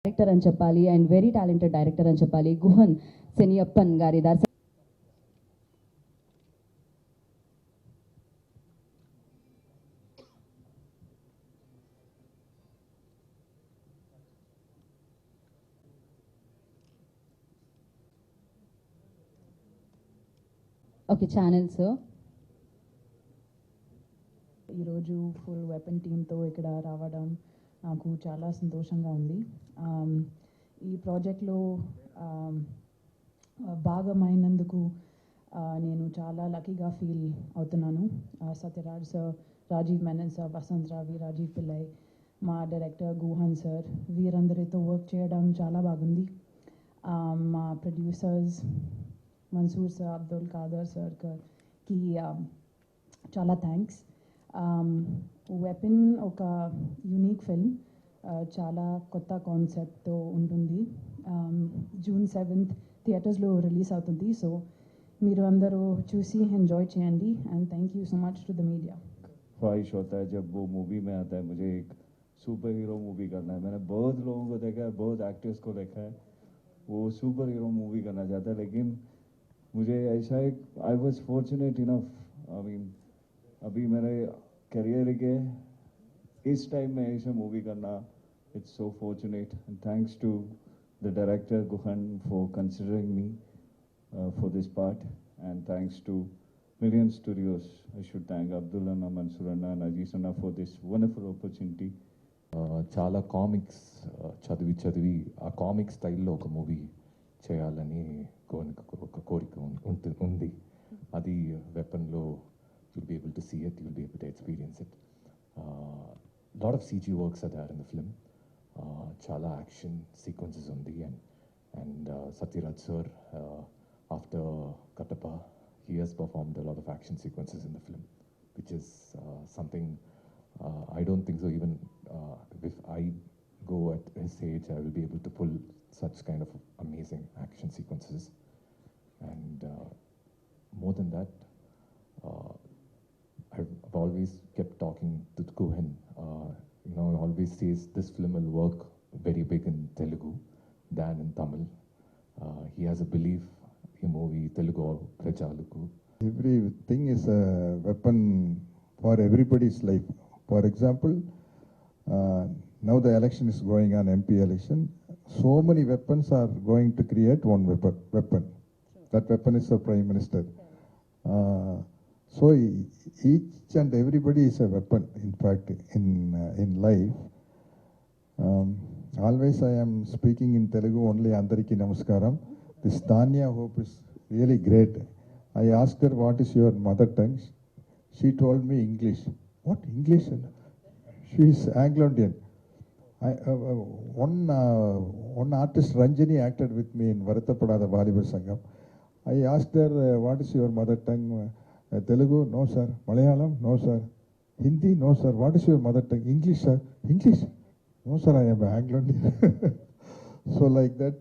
Director అని చెప్పాలి and very talented director అని చెప్పాలి. గుహన్ సెనియప్పన్ గారి దర్శ ఓకే ఛానల్స్ ఈరోజు ఫుల్ వెపన్ టీమ్తో ఇక్కడ రావడం నాకు చాలా సంతోషంగా ఉంది. ఈ ప్రాజెక్ట్లో భాగమైనందుకు నేను చాలా లక్కీగా ఫీల్ అవుతున్నాను. సత్యరాజ్ సార్, రాజీవ్ మెనన్ సార్, వసంత్ రావి, రాజీవ్ పిల్లై, మా డైరెక్టర్ గుహన్ సార్, వీరందరితో వర్క్ చేయడం చాలా బాగుంది. మా ప్రొడ్యూసర్స్ మన్సూర్ సార్, అబ్దుల్ ఖాదర్ సార్కి చాలా థ్యాంక్స్. వెపన్ ఒక యూనిక్ ఫిల్మ్, చాలా కొత్త కాన్సెప్ట్తో ఉంటుంది. June 7th థియేటర్స్లో రిలీజ్ అవుతుంది. సో మీరు అందరూ చూసి ఎంజాయ్ చేయండి. And thank you so much to the media. ख्वाहिश होता है जब वो मूवी में आता है, मुझे एक सुपर हीरो मूवी करना है. मैंने बहुत लोगों को देखा है, बहुत एक्टर्स को देखा है, वो सुपर हीरो मूवी करना चाहता है, लेकिन मुझे ऐसा एक I was fortunate enough. I mean अभी मेरे करियर के इस टाइम में ऐसे मूवी करना, it's so fortunate. And thanks to the director Guhan for considering me for this part, and thanks to Million Studios. I should thank Abdul Anna, Mansoor Anna and Aziz Anna for this wonderful opportunity. చాలా comics చదివి ఆ comic స్టైల్లో ఒక movie చేయాలని ఒక కోరిక ఉంది. అది వెపన్లో you'll be able to see it, you'll be able to experience it. Lot of CG works are there in the film. చాలా యాక్షన్ సీక్వెన్సెస్ ఉంది and Satyaraj sir, after Kattappa, he has performed a lot of action sequences in the film, which is something I don't think so even if I go at his age I will be able to pull such kind of amazing action sequences. And more than that, I've always kept talking to Guhan. He always says this film will work very big in Telugu than in Tamil. He has a belief in movie Telugu or Prajaluku. Everything is a weapon for everybody's life. For example, now the election is going on, MP election. So many weapons are going to create one weapon. That weapon is the Prime Minister. So each and everybody is a weapon, in fact, in life. Always I am speaking in Telugu only. Andariki namaskaram. This Tanya Hope is really great. I asked her, what is your mother tongue? She told me English. What English? She is Anglo-Indian. One artist, Ranjini, acted with me in Varathapadada Volleyball Sangam. I asked her, what is your mother tongue? Telugu? No, sir. Malayalam? No, sir. Hindi? No, sir. What is your mother tongue? English, sir. English? No, sir, I am Anglo-Indian. So like that,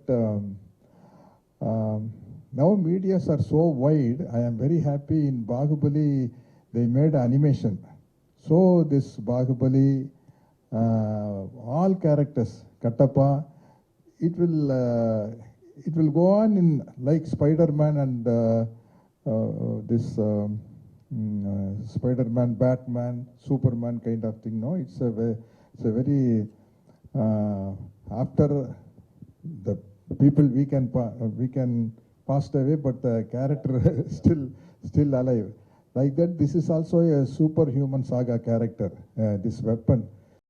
now medias are so wide. I am very happy in Bahubali, they made animation. So this Bahubali, all characters, Kattappa, it will go on in like Spider-Man and this Spider-Man, Batman, Superman kind of thing. No, it's a very after the people we can passed away, but the character still alive. Like that, this is also a superhuman saga character. This weapon,